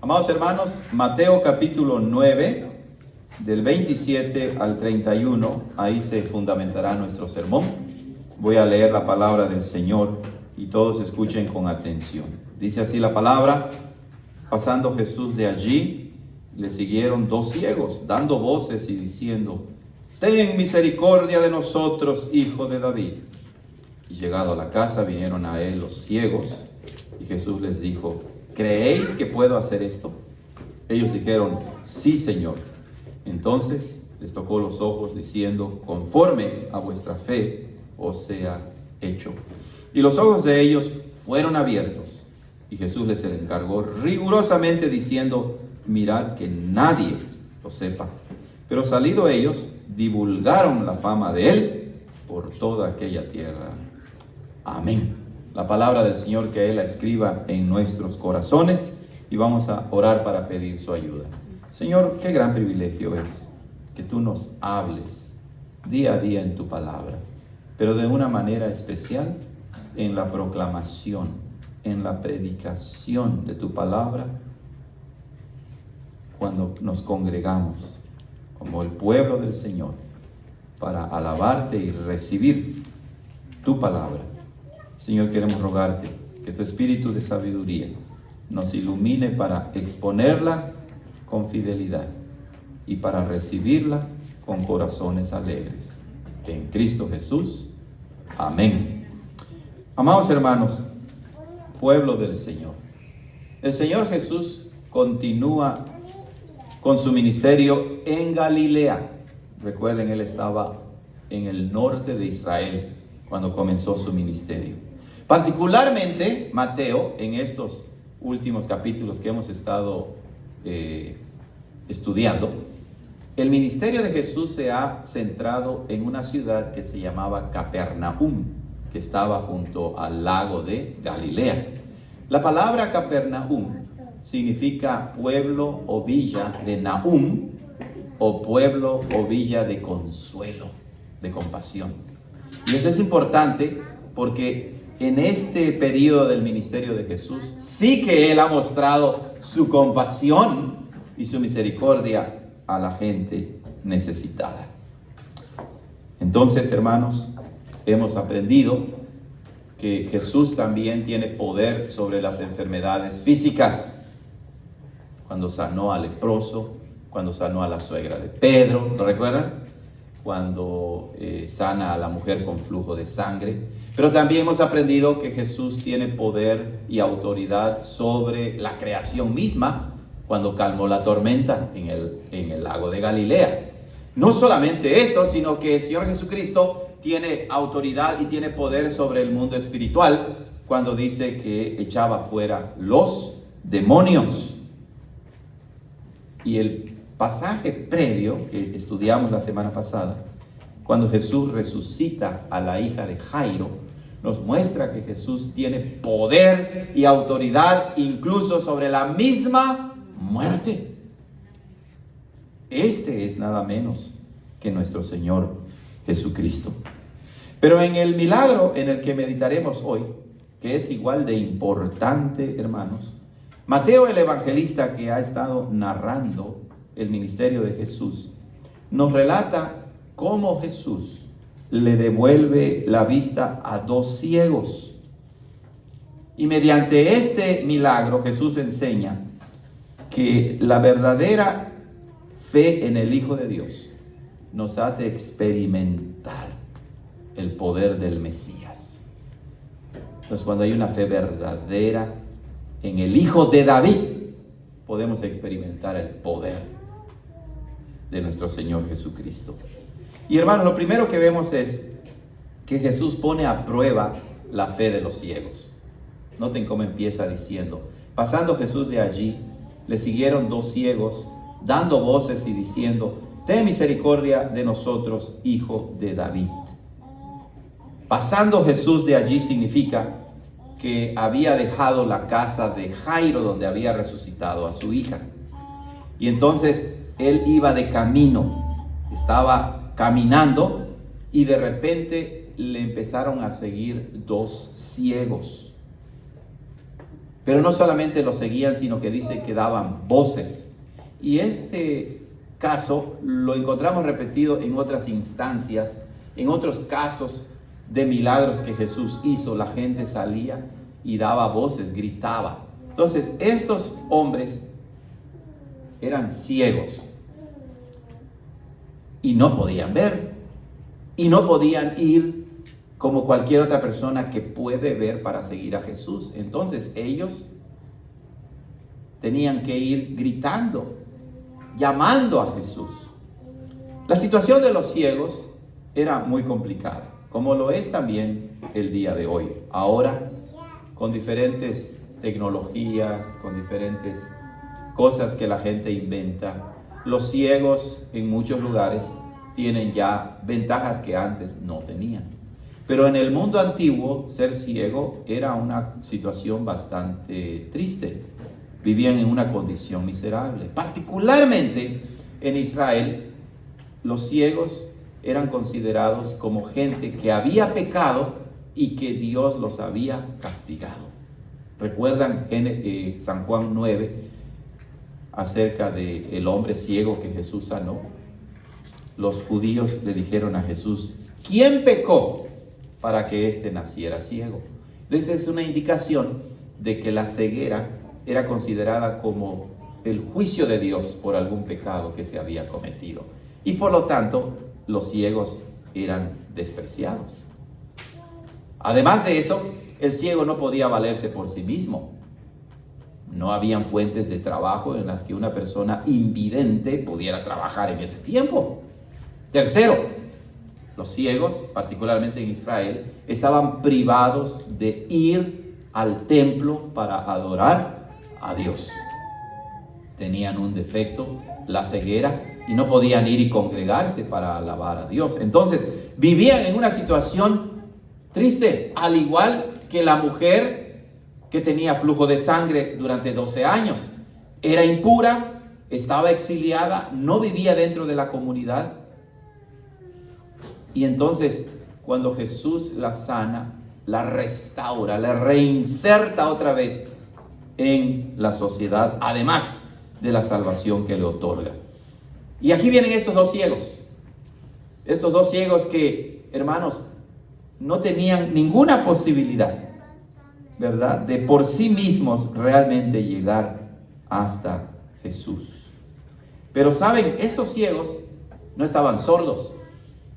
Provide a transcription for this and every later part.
Amados hermanos, Mateo capítulo 9, del 27 al 31, ahí se fundamentará nuestro sermón. Voy a leer la palabra del Señor y todos escuchen con atención. Dice así la palabra: pasando Jesús de allí, le siguieron dos ciegos, dando voces y diciendo: ten misericordia de nosotros, hijo de David. Y llegado a la casa, vinieron a él los ciegos, y Jesús les dijo: ¿creéis que puedo hacer esto? Ellos dijeron: sí, Señor. Entonces les tocó los ojos, diciendo: conforme a vuestra fe os sea hecho. Y los ojos de ellos fueron abiertos, y Jesús les encargó rigurosamente, diciendo: mirad que nadie lo sepa. Pero salido ellos, divulgaron la fama de él por toda aquella tierra. Amén. La palabra del Señor, que Él la escriba en nuestros corazones, y vamos a orar para pedir su ayuda. Señor, qué gran privilegio es que tú nos hables día a día en tu palabra, pero de una manera especial en la proclamación, en la predicación de tu palabra, cuando nos congregamos como el pueblo del Señor para alabarte y recibir tu palabra. Señor, queremos rogarte que tu espíritu de sabiduría nos ilumine para exponerla con fidelidad y para recibirla con corazones alegres. En Cristo Jesús. Amén. Amados hermanos, pueblo del Señor, el Señor Jesús continúa con su ministerio en Galilea. Recuerden, Él estaba en el norte de Israel cuando comenzó su ministerio. Particularmente Mateo, en estos últimos capítulos que hemos estado estudiando, el ministerio de Jesús se ha centrado en una ciudad que se llamaba Capernaum, que estaba junto al lago de Galilea. La palabra Capernaum significa pueblo o villa de Nahum, o pueblo o villa de consuelo, de compasión. Y eso es importante porque en este periodo del ministerio de Jesús sí que Él ha mostrado su compasión y su misericordia a la gente necesitada. Entonces, hermanos, hemos aprendido que Jesús también tiene poder sobre las enfermedades físicas. Cuando sanó al leproso, cuando sanó a la suegra de Pedro, ¿lo recuerdan? Cuando sana a la mujer con flujo de sangre. Pero también hemos aprendido que Jesús tiene poder y autoridad sobre la creación misma, cuando calmó la tormenta en el lago de Galilea. No solamente eso, sino que el Señor Jesucristo tiene autoridad y tiene poder sobre el mundo espiritual, cuando dice que echaba fuera los demonios. Y el pasaje previo que estudiamos la semana pasada, cuando Jesús resucita a la hija de Jairo, nos muestra que Jesús tiene poder y autoridad incluso sobre la misma muerte. Este es nada menos que nuestro Señor Jesucristo. Pero en el milagro en el que meditaremos hoy, que es igual de importante, hermanos, Mateo, el evangelista que ha estado narrando el ministerio de Jesús, nos relata cómo Jesús le devuelve la vista a dos ciegos. Y mediante este milagro Jesús enseña que la verdadera fe en el Hijo de Dios nos hace experimentar el poder del Mesías. Entonces, cuando hay una fe verdadera en el Hijo de David, podemos experimentar el poder de nuestro Señor Jesucristo. Y hermanos, lo primero que vemos es que Jesús pone a prueba la fe de los ciegos. Noten cómo empieza diciendo: pasando Jesús de allí, le siguieron dos ciegos, dando voces y diciendo: ten misericordia de nosotros, hijo de David. Pasando Jesús de allí significa que había dejado la casa de Jairo, donde había resucitado a su hija. Y entonces él iba de camino, estaba caminando, y de repente le empezaron a seguir dos ciegos. Pero no solamente lo seguían, sino que dice que daban voces. Y este caso lo encontramos repetido en otras instancias, en otros casos de milagros que Jesús hizo. La gente salía y daba voces, gritaba. Entonces, estos hombres eran ciegos y no podían ver y no podían ir como cualquier otra persona que puede ver para seguir a Jesús. Entonces ellos tenían que ir gritando, llamando a Jesús. La situación de los ciegos era muy complicada, como lo es también el día de hoy. Ahora, con diferentes tecnologías, con diferentes cosas que la gente inventa, los ciegos en muchos lugares tienen ya ventajas que antes no tenían. Pero en el mundo antiguo, ser ciego era una situación bastante triste. Vivían en una condición miserable. Particularmente en Israel, los ciegos eran considerados como gente que había pecado y que Dios los había castigado. ¿Recuerdan en San Juan 9 acerca del hombre ciego que Jesús sanó? Los judíos le dijeron a Jesús: ¿quién pecó para que éste naciera ciego? Entonces es una indicación de que la ceguera era considerada como el juicio de Dios por algún pecado que se había cometido. Y por lo tanto, los ciegos eran despreciados. Además de eso, el ciego no podía valerse por sí mismo. No habían fuentes de trabajo en las que una persona invidente pudiera trabajar en ese tiempo. Tercero, los ciegos, particularmente en Israel, estaban privados de ir al templo para adorar a Dios. Tenían un defecto, la ceguera, y no podían ir y congregarse para alabar a Dios. Entonces, vivían en una situación triste, al igual que la mujer que tenía flujo de sangre durante 12 años. Era impura, estaba exiliada, no vivía dentro de la comunidad. Y entonces, cuando Jesús la sana, la restaura, la reinserta otra vez en la sociedad, además de la salvación que le otorga. Y aquí vienen estos dos ciegos que, hermanos, no tenían ninguna posibilidad, ¿verdad?, de por sí mismos realmente llegar hasta Jesús. Pero saben, estos ciegos no estaban sordos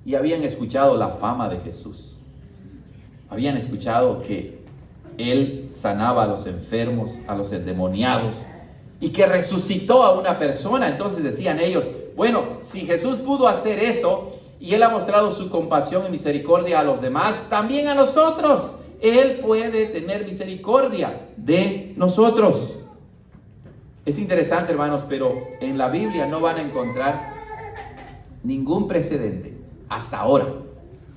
y habían escuchado la fama de Jesús. Habían escuchado que Él sanaba a los enfermos, a los endemoniados, y que resucitó a una persona. Entonces decían ellos: bueno, si Jesús pudo hacer eso y Él ha mostrado su compasión y misericordia a los demás, también a nosotros Él puede tener misericordia de nosotros. Es interesante, hermanos, pero en la Biblia no van a encontrar ningún precedente hasta ahora.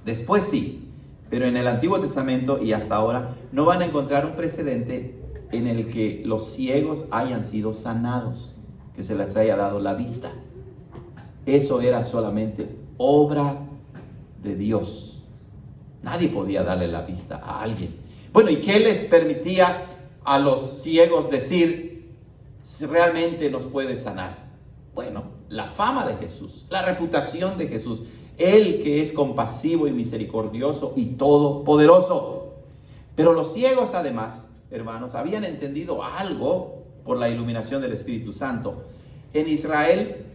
Después sí, pero en el Antiguo Testamento y hasta ahora no van a encontrar un precedente en el que los ciegos hayan sido sanados, que se les haya dado la vista. Eso era solamente obra de Dios. Nadie podía darle la vista a alguien. Bueno, ¿y qué les permitía a los ciegos decir si realmente nos puede sanar? Bueno, la fama de Jesús, la reputación de Jesús, Él que es compasivo y misericordioso y todopoderoso. Pero los ciegos, además, hermanos, habían entendido algo por la iluminación del Espíritu Santo. En Israel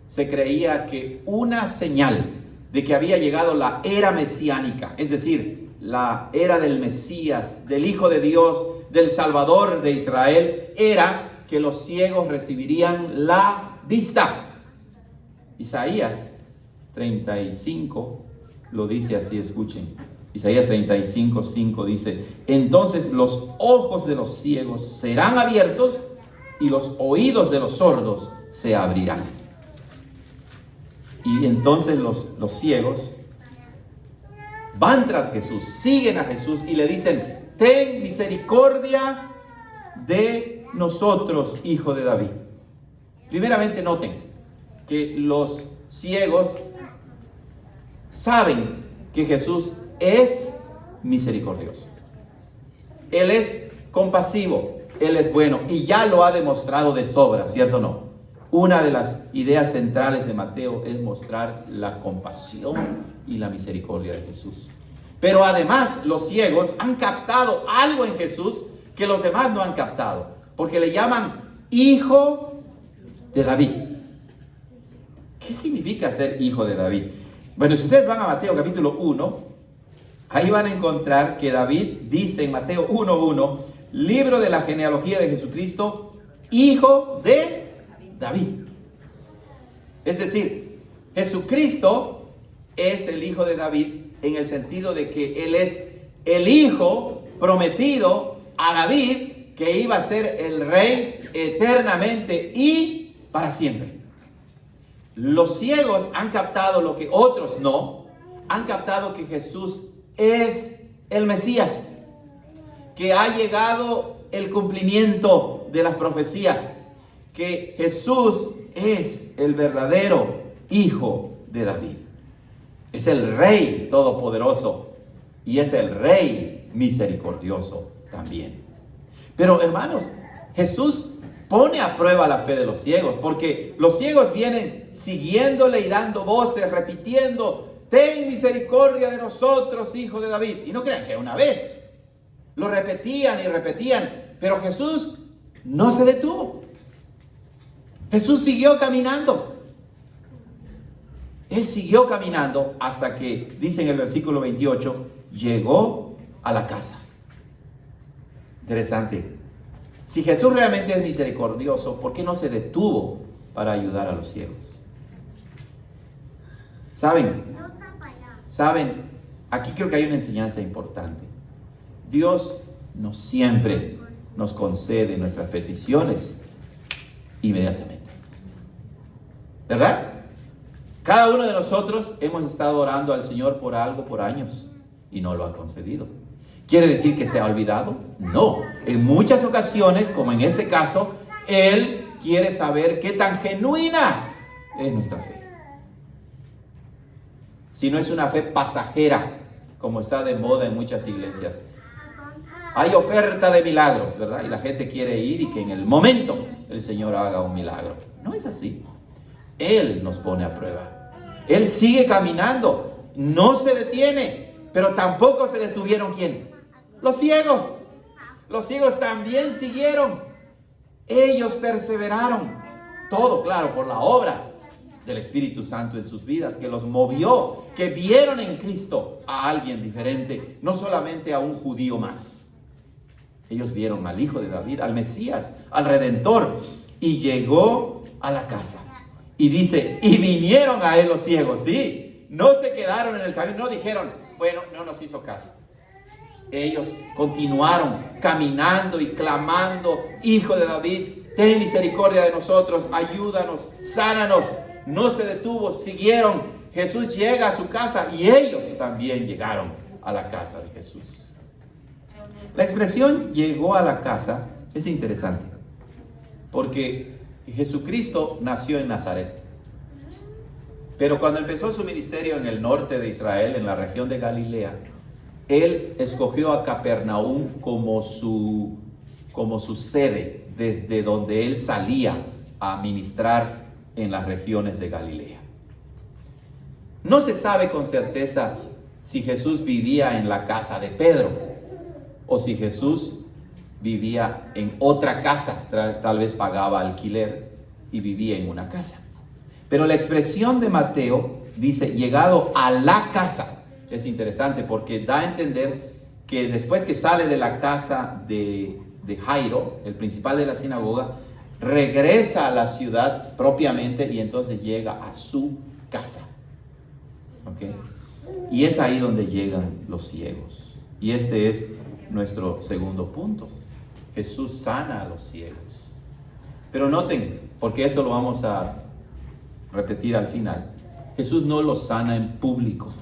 se creía que una señal de que había llegado la era mesiánica, es decir, la era del Mesías, del Hijo de Dios, del Salvador de Israel, era que los ciegos recibirían la vista. Isaías 35 lo dice así, escuchen. Isaías 35:5 dice: entonces los ojos de los ciegos serán abiertos y los oídos de los sordos se abrirán. Y entonces los ciegos van tras Jesús, siguen a Jesús y le dicen: ten misericordia de nosotros, hijo de David. Primeramente noten que los ciegos saben que Jesús es misericordioso. Él es compasivo, Él es bueno y ya lo ha demostrado de sobra, ¿cierto o no? Una de las ideas centrales de Mateo es mostrar la compasión y la misericordia de Jesús. Pero además los ciegos han captado algo en Jesús que los demás no han captado, porque le llaman hijo de David. ¿Qué significa ser hijo de David? Bueno, si ustedes van a Mateo capítulo 1, ahí van a encontrar que David dice en Mateo 1:1, libro de la genealogía de Jesucristo, hijo de David. Es decir, Jesucristo es el hijo de David en el sentido de que Él es el hijo prometido a David, que iba a ser el rey eternamente y para siempre. Los ciegos han captado lo que otros no, han captado que Jesús es el Mesías, que ha llegado el cumplimiento de las profecías, que Jesús es el verdadero hijo de David. Es el Rey todopoderoso y es el Rey misericordioso también. Pero hermanos, Jesús pone a prueba la fe de los ciegos, porque los ciegos vienen siguiéndole y dando voces, repitiendo: ten misericordia de nosotros, hijo de David. Y no crean que una vez, lo repetían y repetían, pero Jesús no se detuvo. Jesús siguió caminando. Él siguió caminando hasta que, dice en el versículo 28, llegó a la casa. Interesante. Si Jesús realmente es misericordioso, ¿por qué no se detuvo para ayudar a los ciegos? ¿Saben? Aquí creo que hay una enseñanza importante. Dios no siempre nos concede nuestras peticiones inmediatamente. ¿Verdad? Cada uno de nosotros hemos estado orando al Señor por algo por años y no lo ha concedido. ¿Quiere decir que se ha olvidado? No. En muchas ocasiones, como en este caso, Él quiere saber qué tan genuina es nuestra fe. Si no es una fe pasajera, como está de moda en muchas iglesias. Hay oferta de milagros, ¿verdad? Y la gente quiere ir y que en el momento el Señor haga un milagro. No es así. Él nos pone a prueba. Él sigue caminando, no se detiene, pero tampoco se detuvieron. ¿Quién? Los ciegos. Los ciegos también siguieron. Ellos perseveraron. Todo, claro, por la obra del Espíritu Santo en sus vidas, que los movió, que vieron en Cristo a alguien diferente, no solamente a un judío más. Ellos vieron al Hijo de David, al Mesías, al Redentor, y llegó a la casa. Y dice, y vinieron a él los ciegos, ¿sí? No se quedaron en el camino, no dijeron, bueno, no nos hizo caso. Ellos continuaron caminando y clamando: Hijo de David, ten misericordia de nosotros, ayúdanos, sánanos. No se detuvo, siguieron. Jesús llega a su casa y ellos también llegaron a la casa de Jesús. La expresión llegó a la casa es interesante, porque Jesucristo nació en Nazaret. Pero cuando empezó su ministerio en el norte de Israel, en la región de Galilea, Él escogió a Capernaum como su sede, desde donde Él salía a ministrar en las regiones de Galilea. No se sabe con certeza si Jesús vivía en la casa de Pedro o si Jesús vivía en otra casa, tal vez pagaba alquiler y vivía en una casa. Pero la expresión de Mateo dice llegado a la casa. Es interesante porque da a entender que después que sale de la casa de Jairo, el principal de la sinagoga, regresa a la ciudad propiamente y entonces llega a su casa. ¿Okay? Y es ahí donde llegan los ciegos. Y este es nuestro segundo punto. Jesús sana a los ciegos. Pero noten, porque esto lo vamos a repetir al final, Jesús no los sana en público.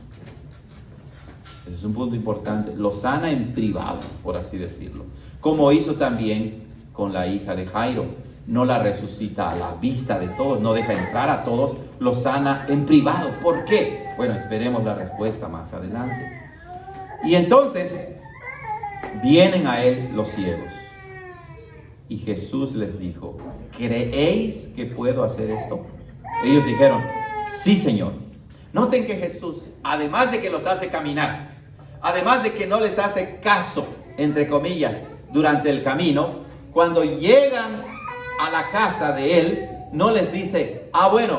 Ese es un punto importante. Los sana en privado, por así decirlo. Como hizo también con la hija de Jairo. No la resucita a la vista de todos, no deja entrar a todos, los sana en privado. ¿Por qué? Bueno, esperemos la respuesta más adelante. Y entonces vienen a él los ciegos. Y Jesús les dijo, ¿creéis que puedo hacer esto? Ellos dijeron, sí, Señor. Noten que Jesús, además de que los hace caminar, además de que no les hace caso, entre comillas, durante el camino, cuando llegan a la casa de Él, no les dice, bueno,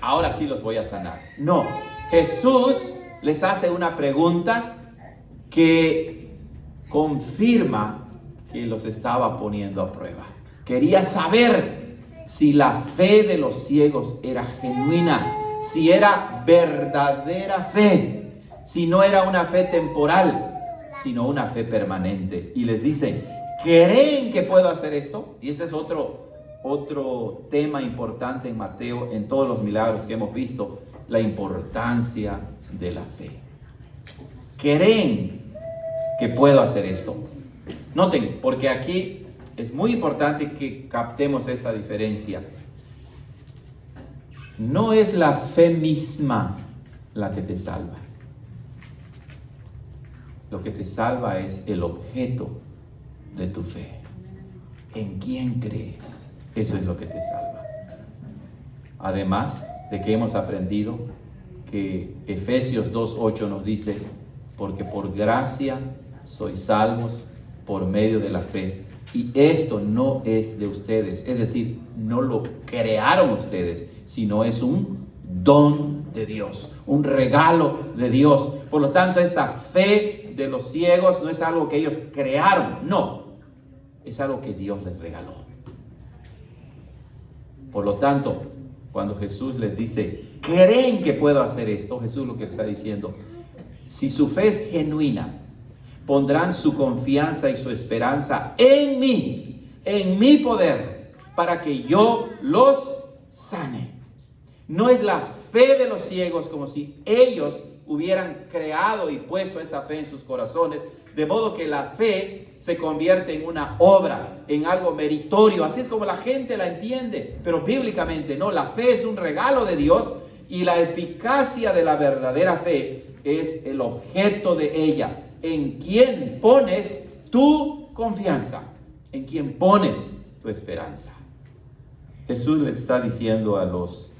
ahora sí los voy a sanar. No, Jesús les hace una pregunta que confirma que los estaba poniendo a prueba. Quería saber si la fe de los ciegos era genuina, si era verdadera fe, si no era una fe temporal, sino una fe permanente. Y les dice, ¿creen que puedo hacer esto? Y ese es otro tema importante en Mateo, en todos los milagros que hemos visto, la importancia de la fe. ¿Creen que puedo hacer esto? Noten, porque aquí es muy importante que captemos esta diferencia. No es la fe misma la que te salva. Lo que te salva es el objeto de tu fe. ¿En quién crees? Eso es lo que te salva. Además de que hemos aprendido que Efesios 2:8 nos dice, porque por gracia sois salvos por medio de la fe. Y esto no es de ustedes, es decir, no lo crearon ustedes, sino es un don de Dios, un regalo de Dios. Por lo tanto, esta fe de los ciegos no es algo que ellos crearon, no, es algo que Dios les regaló. Por lo tanto, cuando Jesús les dice, ¿creen que puedo hacer esto? Jesús lo que les está diciendo, si su fe es genuina, pondrán su confianza y su esperanza en mí, en mi poder, para que yo los sane. No es la fe de los ciegos como si ellos hubieran creado y puesto esa fe en sus corazones, de modo que la fe se convierte en una obra, en algo meritorio. Así es como la gente la entiende, pero bíblicamente no. La fe es un regalo de Dios y la eficacia de la verdadera fe es el objeto de ella. En quien pones tu confianza, en quien pones tu esperanza. Jesús le está diciendo a los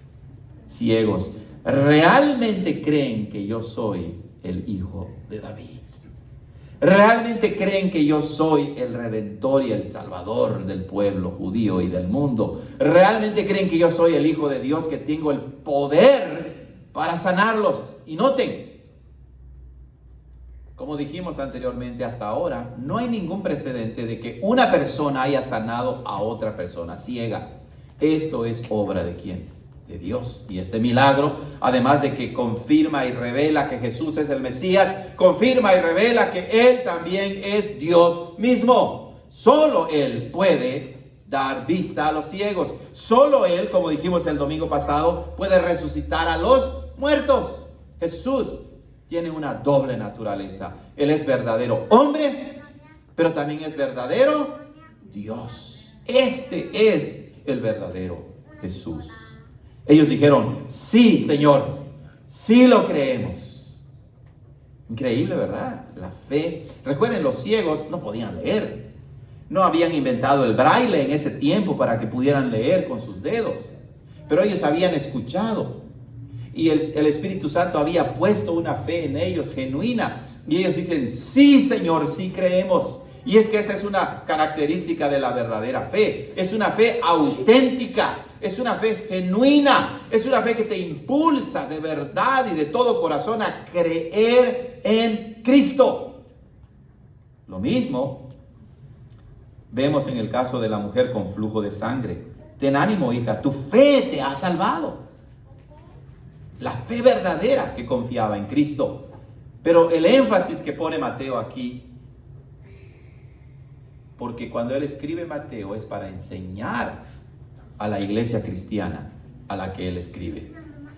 ciegos, ¿realmente creen que yo soy el Hijo de David? ¿Realmente creen que yo soy el Redentor y el Salvador del pueblo judío y del mundo? ¿Realmente creen que yo soy el Hijo de Dios, que tengo el poder para sanarlos? Y noten, como dijimos anteriormente, hasta ahora no hay ningún precedente de que una persona haya sanado a otra persona ciega. Esto es obra ¿de quién? De Dios. Y este milagro, además de que confirma y revela que Jesús es el Mesías, confirma y revela que Él también es Dios mismo. Solo Él puede dar vista a los ciegos. Solo Él, como dijimos el domingo pasado, puede resucitar a los muertos. Jesús tiene una doble naturaleza. Él es verdadero hombre, pero también es verdadero Dios. Este es el verdadero Jesús. Ellos dijeron, sí, Señor, sí lo creemos. Increíble, ¿verdad? La fe. Recuerden, los ciegos no podían leer. No habían inventado el braille en ese tiempo para que pudieran leer con sus dedos. Pero ellos habían escuchado. Y el Espíritu Santo había puesto una fe en ellos genuina. Y ellos dicen, sí, Señor, sí creemos. Y es que esa es una característica de la verdadera fe. Es una fe auténtica. Es una fe genuina. Es una fe que te impulsa de verdad y de todo corazón a creer en Cristo. Lo mismo vemos en el caso de la mujer con flujo de sangre. Ten ánimo, hija, tu fe te ha salvado. La fe verdadera que confiaba en Cristo. Pero el énfasis que pone Mateo aquí, porque cuando él escribe Mateo es para enseñar a la iglesia cristiana a la que él escribe.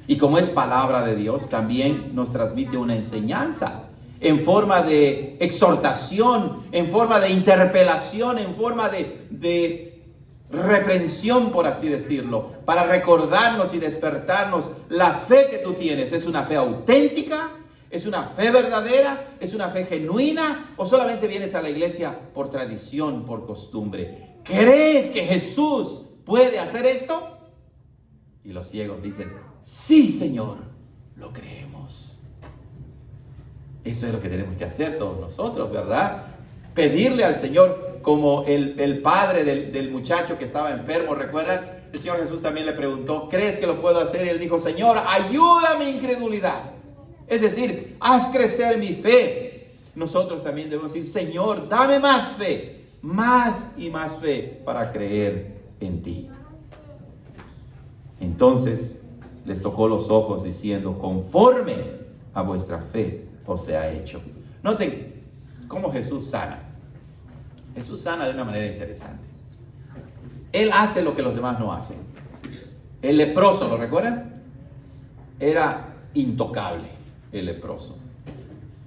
Y como es palabra de Dios, también nos transmite una enseñanza en forma de exhortación, en forma de interpelación, en forma de reprensión, por así decirlo, para recordarnos y despertarnos. La fe que tú tienes es una fe auténtica, es una fe verdadera, es una fe genuina, o solamente vienes a la iglesia por tradición, por costumbre. ¿crees que Jesús puede hacer esto? Y los ciegos dicen, sí, Señor, lo creemos. Eso es lo que tenemos que hacer todos nosotros, ¿verdad? Pedirle al Señor, como el padre del muchacho que estaba enfermo, ¿recuerdan? El Señor Jesús también le preguntó, ¿crees que lo puedo hacer? Y él dijo, Señor, ayuda mi incredulidad. Es decir, haz crecer mi fe. Nosotros también debemos decir, Señor, dame más fe, más y más fe para creer en ti. Entonces les tocó los ojos diciendo, conforme a vuestra fe os sea hecho. Noten cómo Jesús sana. Jesús sana de una manera interesante. Él hace lo que los demás no hacen. El leproso, ¿lo recuerdan? Era intocable el leproso.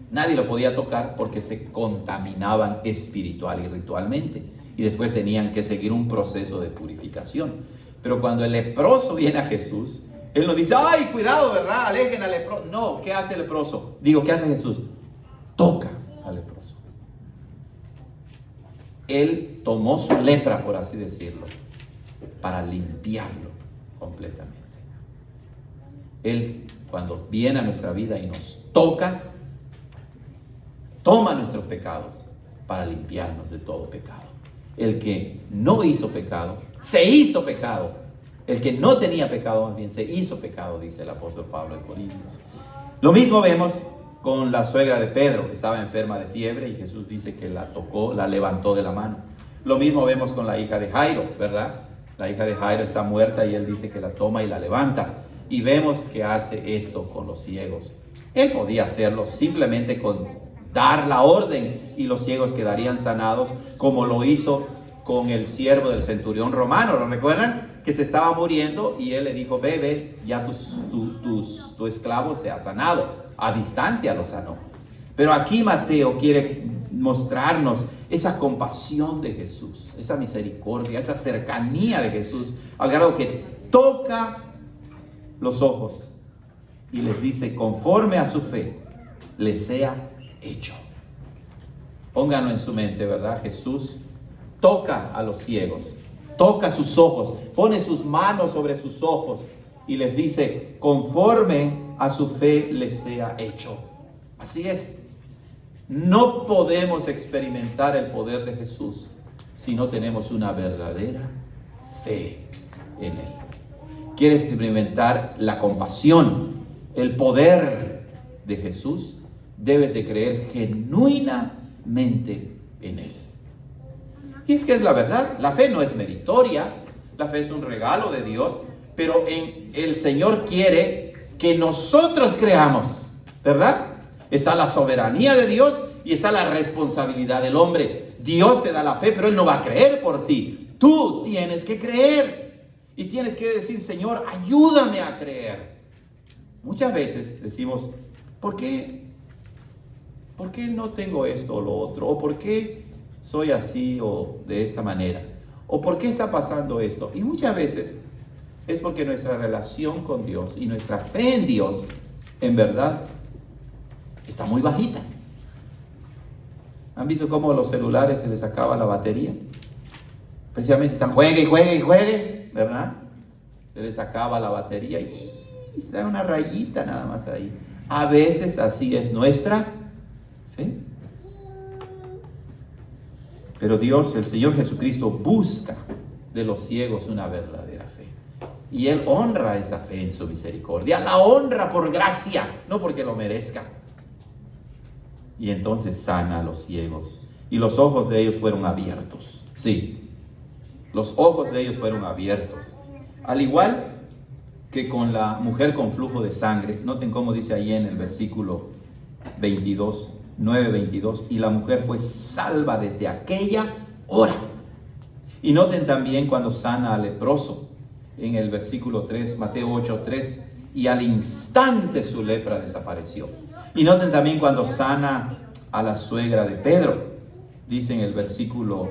Nadie lo podía tocar porque se contaminaban espiritual y ritualmente. Y después tenían que seguir un proceso de purificación. Pero cuando el leproso viene a Jesús, él no dice, ay, cuidado, ¿verdad? Alejen al leproso. No, ¿qué hace el leproso? Digo, ¿qué hace Jesús? Toca al leproso. Él tomó su lepra, por así decirlo, para limpiarlo completamente. Él, cuando viene a nuestra vida y nos toca, toma nuestros pecados para limpiarnos de todo pecado. El que no hizo pecado, se hizo pecado. El que no tenía pecado, más bien se hizo pecado, dice el apóstol Pablo en Corintios. Lo mismo vemos con la suegra de Pedro. Estaba enferma de fiebre y Jesús dice que la tocó, la levantó de la mano. Lo mismo vemos con la hija de Jairo, ¿verdad? La hija de Jairo está muerta y él dice que la toma y la levanta. Y vemos que hace esto con los ciegos. Él podía hacerlo simplemente con dar la orden y los ciegos quedarían sanados, como lo hizo con el siervo del centurión romano. ¿Lo recuerdan? Que se estaba muriendo y él le dijo, ve, ya tu esclavo se ha sanado. A distancia lo sanó. Pero aquí Mateo quiere mostrarnos esa compasión de Jesús, esa misericordia, esa cercanía de Jesús, al grado que toca los ojos y les dice, conforme a su fe, les sea hecho. Pónganlo en su mente, ¿verdad? Jesús toca a los ciegos, toca sus ojos, pone sus manos sobre sus ojos y les dice, conforme a su fe les sea hecho. Así es. No podemos experimentar el poder de Jesús si no tenemos una verdadera fe en Él. ¿Quieres experimentar la compasión, el poder de Jesús? Debes de creer genuinamente en Él. Y es que es la verdad, la fe no es meritoria, la fe es un regalo de Dios, pero el Señor quiere que nosotros creamos, ¿verdad? Está la soberanía de Dios y está la responsabilidad del hombre. Dios te da la fe, pero Él no va a creer por ti. Tú tienes que creer y tienes que decir, Señor, ayúdame a creer. Muchas veces decimos, ¿por qué no tengo esto o lo otro? ¿O por qué soy así o de esa manera? ¿O por qué está pasando esto? Y muchas veces es porque nuestra relación con Dios y nuestra fe en Dios, en verdad, está muy bajita. ¿Han visto cómo a los celulares se les acaba la batería? Especialmente si están juegue, ¿verdad? Se les acaba la batería y se da una rayita nada más ahí. A veces así es nuestra fe. Pero Dios, el Señor Jesucristo, busca de los ciegos una verdadera fe. Y Él honra esa fe en su misericordia. La honra por gracia, no porque lo merezca. Y entonces sana a los ciegos. Y los ojos de ellos fueron abiertos. Sí, los ojos de ellos fueron abiertos. Al igual que con la mujer con flujo de sangre. Noten cómo dice ahí en el versículo 22, 9:22. Y la mujer fue salva desde aquella hora. Y noten también cuando sana al leproso. En el versículo 3, Mateo 8:3. Y al instante su lepra desapareció. Y noten también cuando sana a la suegra de Pedro. Dice en el versículo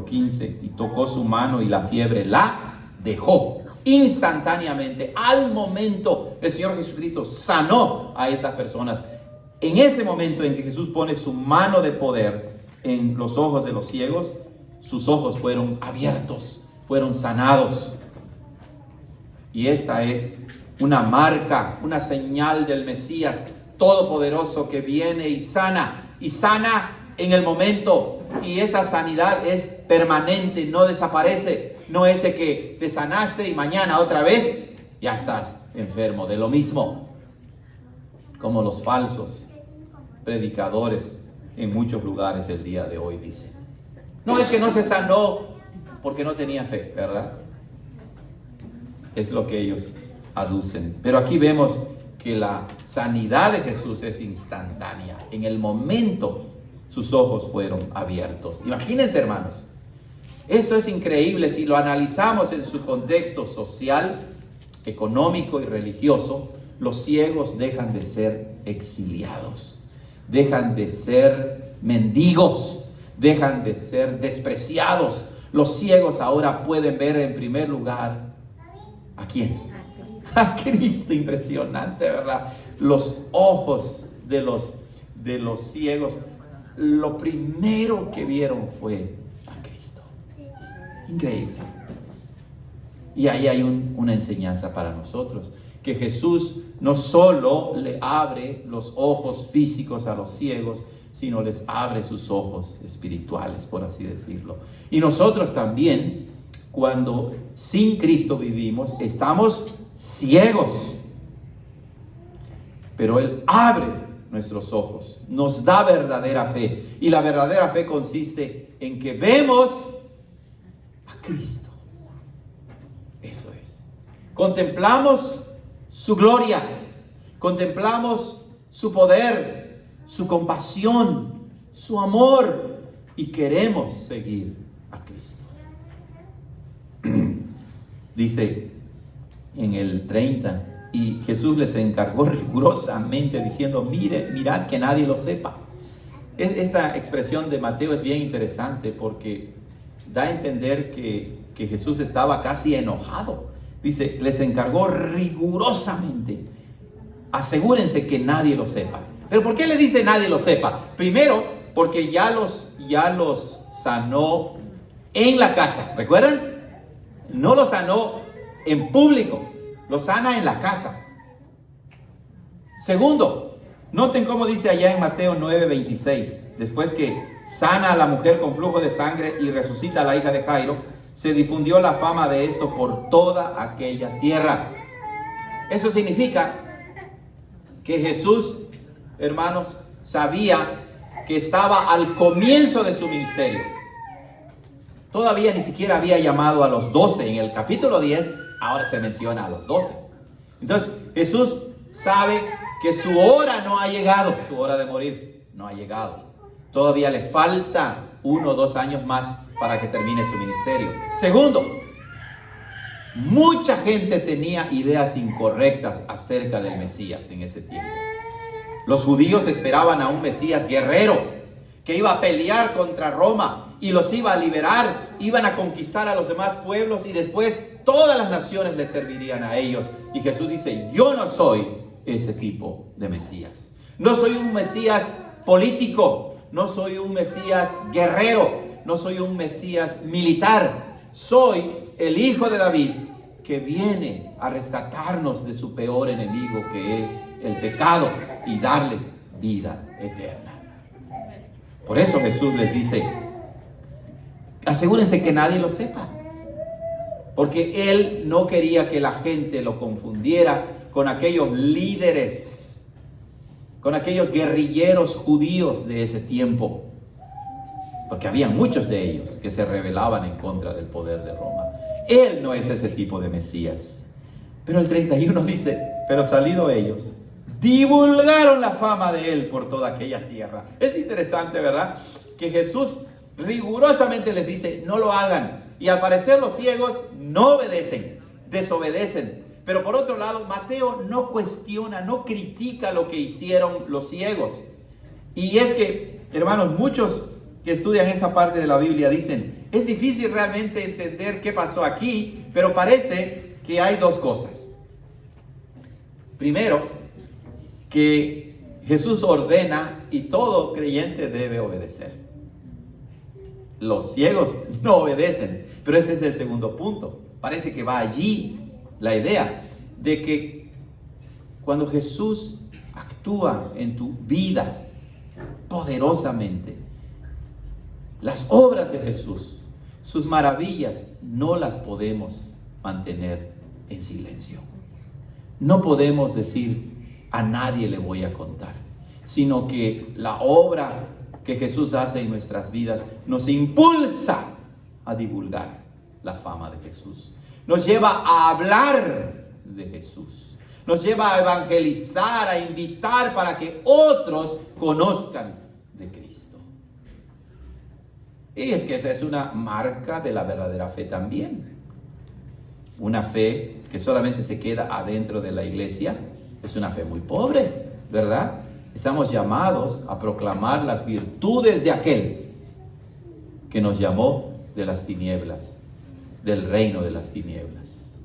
15, y tocó su mano y la fiebre la dejó. Instantáneamente, al momento, el Señor Jesucristo sanó a estas personas. En ese momento en que Jesús pone su mano de poder, en los ojos de los ciegos, sus ojos fueron abiertos, fueron sanados. Y esta es una marca, una señal del Mesías todopoderoso que viene y sana en el momento. Y esa sanidad es permanente, no desaparece. No es de que te sanaste y mañana otra vez ya estás enfermo de lo mismo. Como los falsos predicadores en muchos lugares el día de hoy dicen. No, es que no se sanó porque no tenía fe, ¿verdad? Es lo que ellos aducen. Pero aquí vemos que la sanidad de Jesús es instantánea. En el momento sus ojos fueron abiertos. Imagínense, hermanos, esto es increíble si lo analizamos en su contexto social, económico y religioso. Los ciegos dejan de ser exiliados, dejan de ser mendigos, dejan de ser despreciados. Los ciegos ahora pueden ver en primer lugar ¿a quién? A Cristo. Impresionante, ¿verdad? Los ojos de los ciegos, lo primero que vieron fue a Cristo. Increíble. Y ahí hay una enseñanza para nosotros, que Jesús no solo le abre los ojos físicos a los ciegos, sino les abre sus ojos espirituales, por así decirlo. Y nosotros también, cuando sin Cristo vivimos, estamos ciegos. Pero Él abre nuestros ojos, nos da verdadera fe. Y la verdadera fe consiste en que vemos a Cristo. Eso es. Contemplamos su gloria, contemplamos su poder, su compasión, su amor, y queremos seguir a Cristo. Dice en el 30, y Jesús les encargó rigurosamente diciendo: mirad que nadie lo sepa. Esta expresión de Mateo es bien interesante porque da a entender que Jesús estaba casi enojado. Dice, les encargó rigurosamente: asegúrense que nadie lo sepa. ¿Pero por qué le dice nadie lo sepa? Primero, porque ya los sanó en la casa. ¿Recuerdan? No los sanó en público, los sana en la casa. Segundo, noten cómo dice allá en Mateo 9:26, después que sana a la mujer con flujo de sangre y resucita a la hija de Jairo, se difundió la fama de esto por toda aquella tierra. Eso significa que Jesús, hermanos, sabía que estaba al comienzo de su ministerio. Todavía ni siquiera había llamado a los 12. En el capítulo 10, ahora se menciona a los 12. Entonces, Jesús sabe que su hora no ha llegado, su hora de morir no ha llegado. Todavía le falta 1 o 2 años más para que termine su ministerio. Segundo, mucha gente tenía ideas incorrectas acerca del Mesías en ese tiempo. Los judíos esperaban a un Mesías guerrero que iba a pelear contra Roma y los iba a liberar, iban a conquistar a los demás pueblos y después todas las naciones les servirían a ellos. Y Jesús dice: yo no soy ese tipo de Mesías. No soy un Mesías político, no soy un Mesías guerrero, no soy un Mesías militar. Soy el Hijo de David, que viene a rescatarnos de su peor enemigo, que es el pecado, y darles vida eterna. Por eso Jesús les dice: asegúrense que nadie lo sepa. Porque Él no quería que la gente lo confundiera con aquellos líderes, con aquellos guerrilleros judíos de ese tiempo. Porque había muchos de ellos que se rebelaban en contra del poder de Roma. Él no es ese tipo de Mesías. Pero el 31 dice: pero salido ellos, divulgaron la fama de Él por toda aquella tierra. Es interesante, ¿verdad? Que Jesús rigurosamente les dice: no lo hagan. Y al parecer los ciegos no obedecen, desobedecen. Pero por otro lado, Mateo no cuestiona, no critica lo que hicieron los ciegos. Y es que, hermanos, muchos que estudian esta parte de la Biblia dicen: es difícil realmente entender qué pasó aquí, pero parece que hay 2 cosas. Primero, que Jesús ordena y todo creyente debe obedecer. los ciegos no obedecen. Pero ese es el segundo punto. Parece que va allí la idea de que cuando Jesús actúa en tu vida poderosamente, las obras de Jesús, sus maravillas, no las podemos mantener en silencio. No podemos decir, a nadie le voy a contar, sino que la obra que Jesús hace en nuestras vidas nos impulsa a divulgar la fama de Jesús. Nos lleva a hablar de Jesús. Nos lleva a evangelizar, a invitar para que otros conozcan de Cristo. Y es que esa es una marca de la verdadera fe también. Una fe que solamente se queda adentro de la iglesia es una fe muy pobre, ¿verdad? Estamos llamados a proclamar las virtudes de aquel que nos llamó de las tinieblas, del reino de las tinieblas.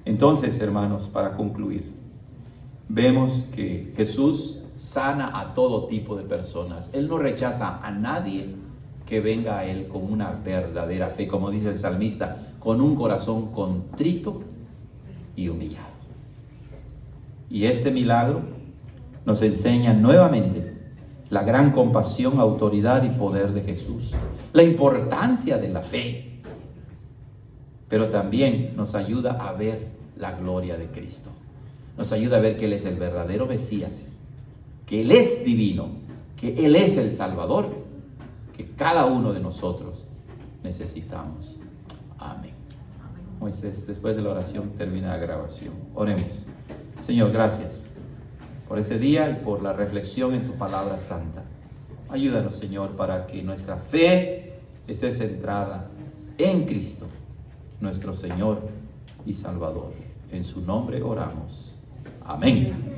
Entonces, hermanos, para concluir, vemos que Jesús sana a todo tipo de personas. Él no rechaza a nadie que venga a Él con una verdadera fe, como dice el salmista, con un corazón contrito y humillado. Y este milagro nos enseña nuevamente la gran compasión, autoridad y poder de Jesús, la importancia de la fe, pero también nos ayuda a ver la gloria de Cristo. Nos ayuda a ver que Él es el verdadero Mesías, que Él es divino, que Él es el Salvador, que cada uno de nosotros necesitamos. Amén. Moisés, después de la oración termina la grabación. Oremos. Señor, gracias por este día y por la reflexión en tu palabra santa. Ayúdanos, Señor, para que nuestra fe esté centrada en Cristo, nuestro Señor y Salvador. En su nombre oramos. Amén.